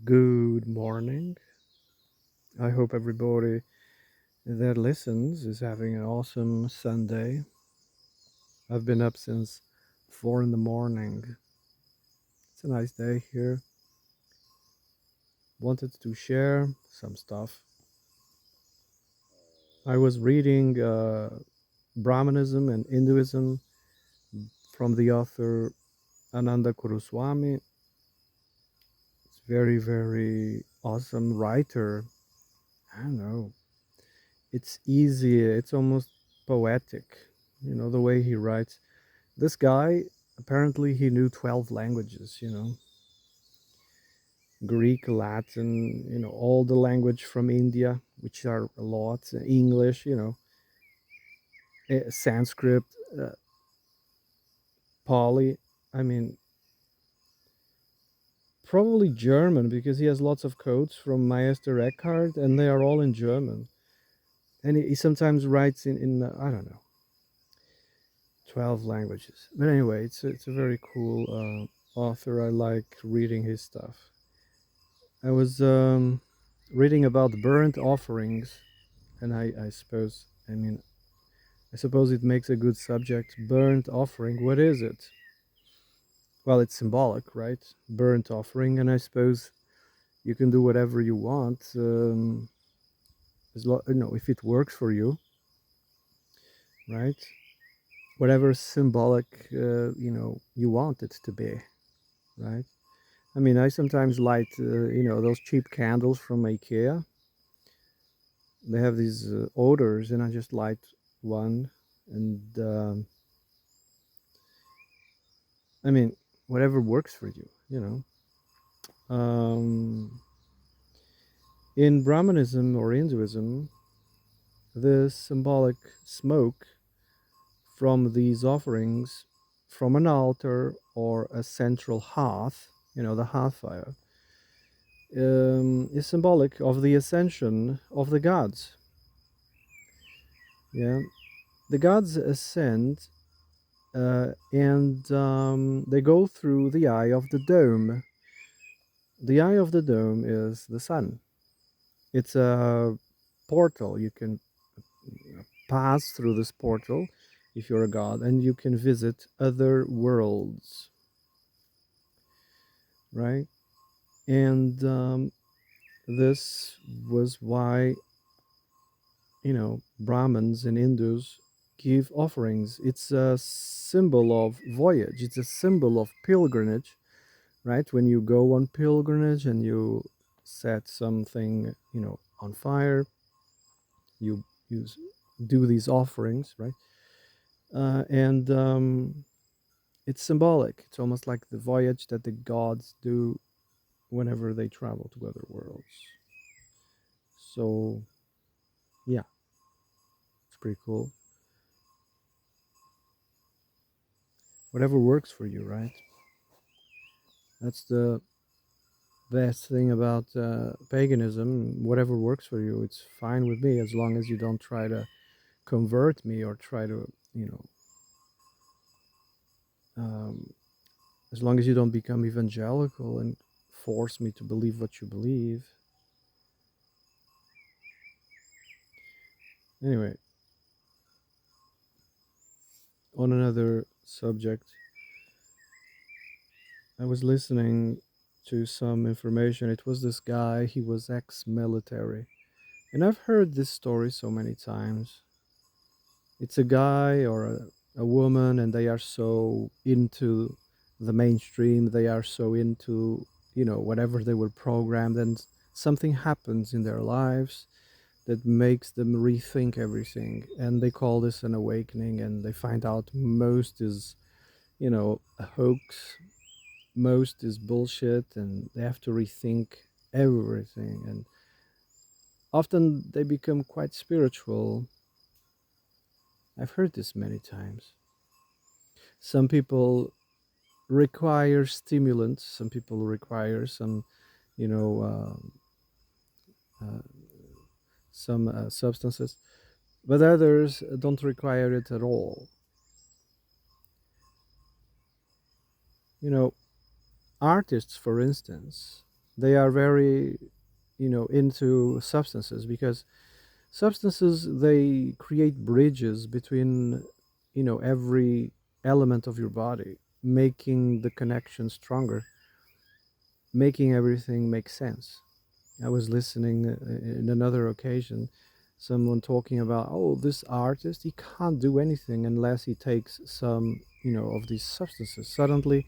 Good morning. I hope everybody that listens is having an awesome Sunday. I've been up since 4 in the morning. It's a nice day here. Wanted to share some stuff. I was reading Brahmanism and Hinduism from the author Ananda Kuruswamy. It's very, very awesome writer. I don't know. It's easy. It's almost poetic. The way he writes. This guy, apparently, he knew 12 languages, Greek, Latin, all the language from India, which are a lot, English, Sanskrit, uh, Pali. I mean, probably German because he has lots of quotes from Meister Eckhart and they are all in German. And he sometimes writes in I don't know, 12 languages. But anyway, it's a very cool author. I like reading his stuff. I was reading about burnt offerings, and I suppose it makes a good subject. Burnt offering, what is it? Well, it's symbolic, right? Burnt offering, and I suppose you can do whatever you want, if it works for you, right? Whatever symbolic, you want it to be, right? I mean, I sometimes light, those cheap candles from IKEA. They have these odors, and I just light one, and I mean, whatever works for you, In Brahmanism or Hinduism, the symbolic smoke from these offerings from an altar or a central hearth, the hearth fire, is symbolic of the ascension of the gods. Yeah, the gods ascend and they go through the eye of the dome. The eye of the dome is the sun. It's a portal. You can pass through this portal if you're a god, and you can visit other worlds, right? And this was why, Brahmins and Hindus give offerings. It's a symbol of voyage, it's a symbol of pilgrimage, right? When you go on pilgrimage and you set something, on fire, you do these offerings, right? And it's symbolic. It's almost like the voyage that the gods do whenever they travel to other worlds. So yeah, it's pretty cool. Whatever works for you, right? That's the best thing about paganism. Whatever works for you, it's fine with me, as long as you don't try to convert me or try to, um, as long as you don't become evangelical and force me to believe what you believe. Anyway, on another subject, I was listening to some information. It was this guy, he was ex military. And I've heard this story so many times. It's a guy or a woman, and they are so into the mainstream, they are so into, whatever they were programmed, and something happens in their lives that makes them rethink everything. And they call this an awakening, and they find out most is, a hoax, most is bullshit, and they have to rethink everything. And often they become quite spiritual. I've heard this many times. Some people require stimulants, some people require some, you know, uh, some substances, but others don't require it at all. You know, artists, for instance, They are very, into substances because substances, they create bridges between, every element of your body, making the connection stronger, making everything make sense. I was listening in another occasion, someone talking about, oh, this artist, he can't do anything unless he takes some, of these substances. Suddenly,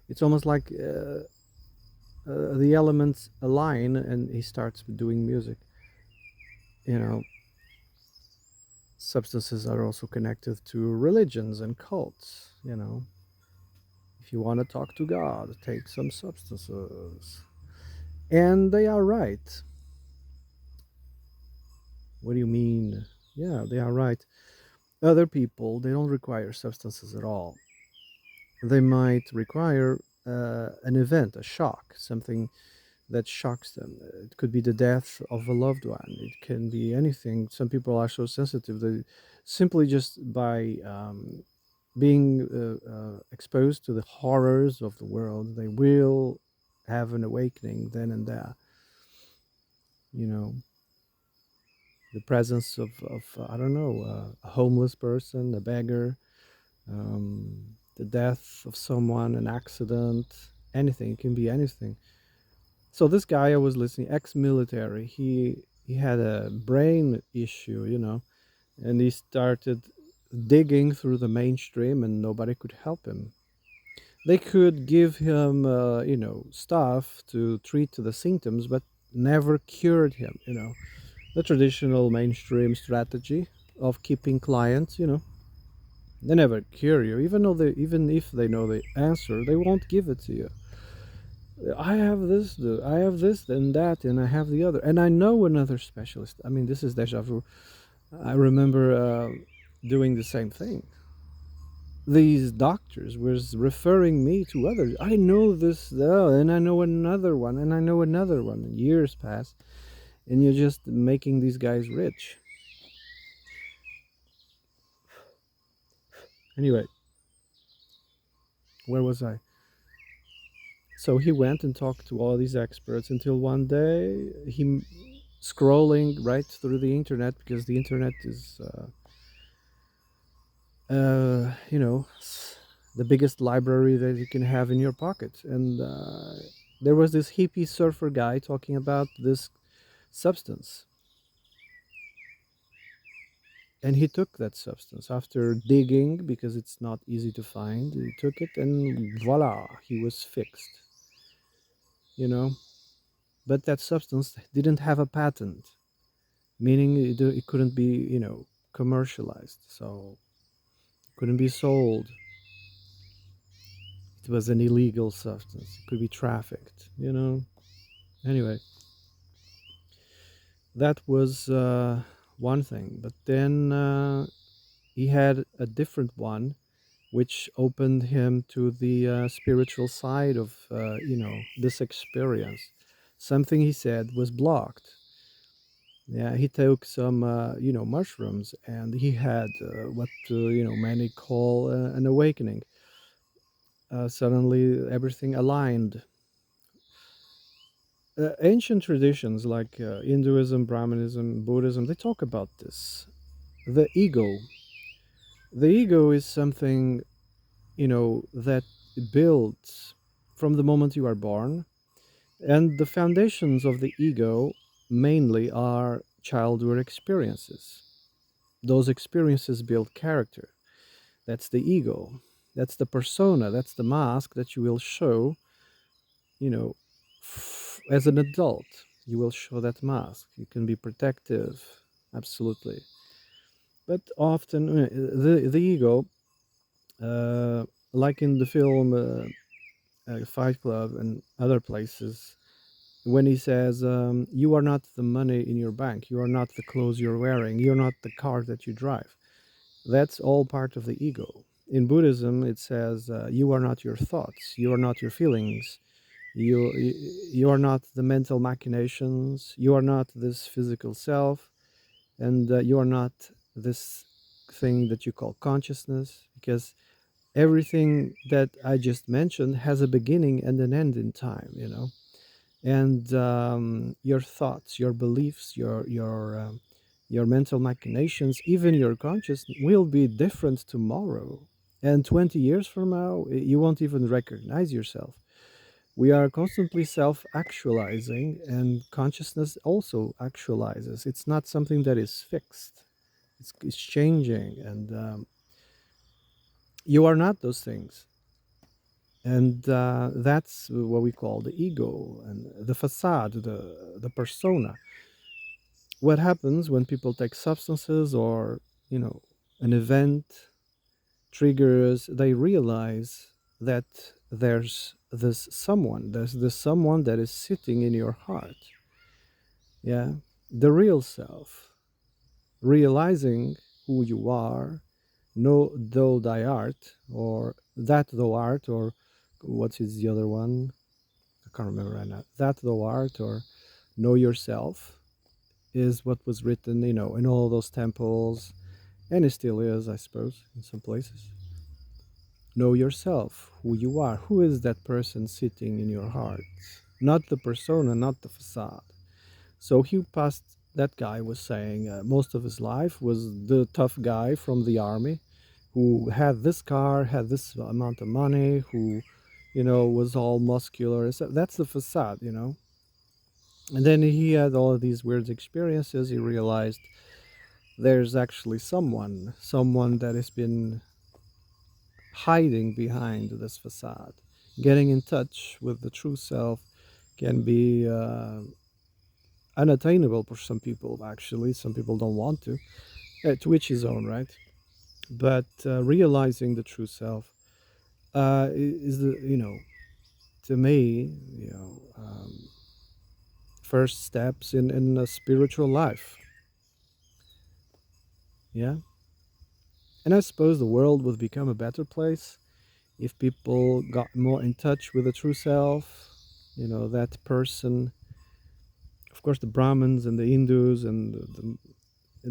it's almost like the elements align and he starts doing music. You know, substances are also connected to religions and cults. If you want to talk to God, take some substances. And they are right. What do you mean? Yeah, they are right. Other people, they don't require substances at all. They might require an event, a shock, something that shocks them. It could be the death of a loved one. It can be anything. Some people are so sensitive that simply just by being exposed to the horrors of the world, they will have an awakening then and there. You know, the presence of I don't know, a homeless person, a beggar, the death of someone, an accident, anything. It can be anything. So this guy I was listening, ex-military, he had a brain issue, and he started digging through the mainstream, and nobody could help him. They could give him, stuff to treat the symptoms, but never cured him. The traditional mainstream strategy of keeping clients, they never cure you, even if they know the answer, they won't give it to you. I have this and that, and I have the other, and I know another specialist. I mean, this is deja vu. I remember doing the same thing. These doctors was referring me to others. I know this, and I know another one, and I know another one. And years pass, and you're just making these guys rich. Anyway, where was I? So he went and talked to all these experts until one day scrolling right through the internet, because the internet is, the biggest library that you can have in your pocket. And there was this hippie surfer guy talking about this substance, and he took that substance after digging because it's not easy to find. He took it, and voila, he was fixed. You know, but that substance didn't have a patent, meaning it couldn't be, commercialized, so it couldn't be sold. It was an illegal substance. It could be trafficked. Anyway, that was one thing. But then he had a different one, which opened him to the spiritual side of, this experience. Something he said was blocked. Yeah, he took some, mushrooms, and he had what, many call an awakening. Suddenly, everything aligned. Ancient traditions like Hinduism, Brahmanism, Buddhism, they talk about this. The ego. The ego is something, that builds from the moment you are born. And the foundations of the ego mainly are childhood experiences. Those experiences build character. That's the ego. That's the persona. That's the mask that you will show, you know, as an adult. You will show that mask. You can be protective, absolutely. But often, the ego, uh, like in the film Fight Club and other places, when he says, "You are not the money in your bank. You are not the clothes you're wearing. You're not the car that you drive." That's all part of the ego. In Buddhism, it says, "You are not your thoughts. You are not your feelings. You are not the mental machinations. You are not this physical self, and you are not this thing that you call consciousness, because everything that I just mentioned has a beginning and an end in time. and your thoughts, your beliefs, your mental machinations, even your conscious will be different tomorrow. And 20 years from now, you won't even recognize yourself. We are constantly self actualizing, and consciousness also actualizes. It's not something that is fixed, it's changing, and you are not those things. And that's what we call the ego and the facade, the persona. What happens when people take substances, or an event triggers, they realize that there's this someone that is sitting in your heart. Yeah, the real self, realizing who you are, know though thy art, or that thou art, or what is the other one? I can't remember right now. That thou art, or know yourself, is what was written, in all those temples, and it still is, I suppose, in some places. Know yourself, who you are. Who is that person sitting in your heart? Not the persona, not the facade. So he passed, that guy was saying, most of his life was the tough guy from the army who had this car, had this amount of money, who, was all muscular. So that's the facade. And then he had all of these weird experiences. He realized there's actually someone that has been hiding behind this facade. Getting in touch with the true self can be unattainable for some people, actually. Some people don't want to each his own, right? But realizing the true self is to me, first steps in a spiritual life. Yeah. And I suppose the world would become a better place if people got more in touch with the true self, that person. Of course, the Brahmins and the Hindus and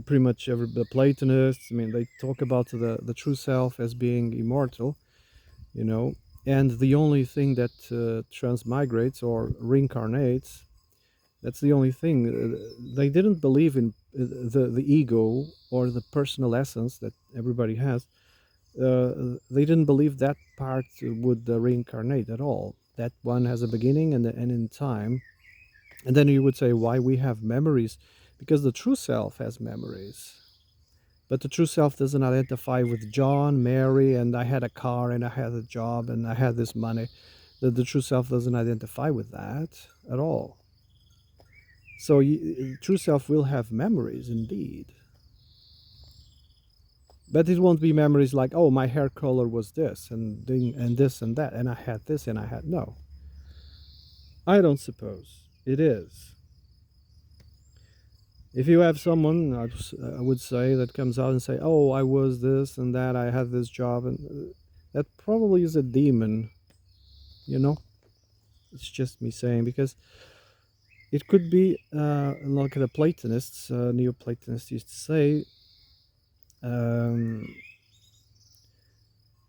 pretty much the Platonists, I mean, they talk about the true self as being immortal, you know, and the only thing that transmigrates or reincarnates, that's the only thing. They didn't believe in the ego or the personal essence that everybody has. They didn't believe that part would reincarnate at all. That one has a beginning and in time. And then you would say, why we have memories? Because the true self has memories. But the true self doesn't identify with John, Mary, and I had a car and I had a job and I had this money. The true self doesn't identify with that at all. So true self will have memories indeed. But it won't be memories like, oh, my hair color was this and this and that, and I had this and I had. No, I don't suppose it is. If you have someone, I would say, that comes out and say, oh, I was this and that, I had this job, and that probably is a demon, you know? It's just me saying, because it could be, like the Platonists, Neoplatonists used to say, um,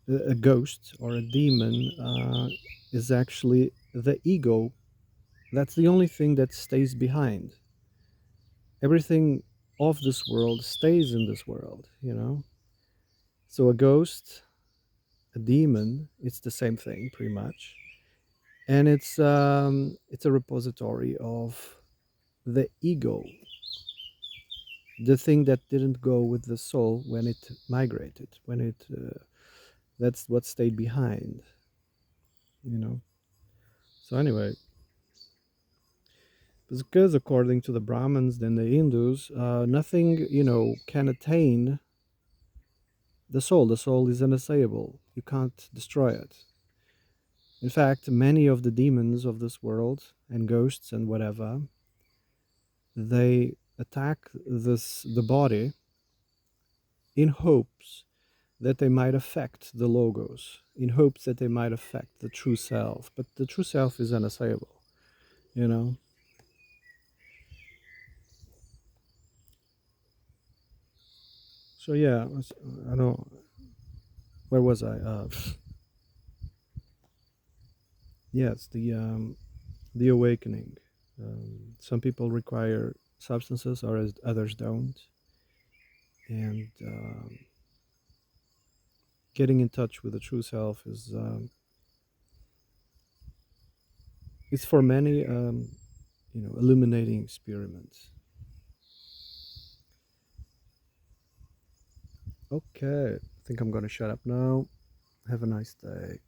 a ghost or a demon is actually the ego. That's the only thing that stays behind. Everything of this world stays in this world. So a ghost, a demon, it's the same thing pretty much, and it's a repository of the ego, the thing that didn't go with the soul when it migrated, when it that's what stayed behind. you know so anyway, because according to the Brahmins and the Hindus, nothing can attain the soul. The soul is unassailable, you can't destroy it. In fact, many of the demons of this world and ghosts and whatever, they attack the body in hopes that they might affect the logos, in hopes that they might affect the true self. But the true self is unassailable, you know. So yeah, I don't. Where was I? Yes, the awakening. Some people require substances, or others don't, and getting in touch with the true self is it's for many illuminating experiments. Okay, I think I'm gonna shut up now. Have a nice day.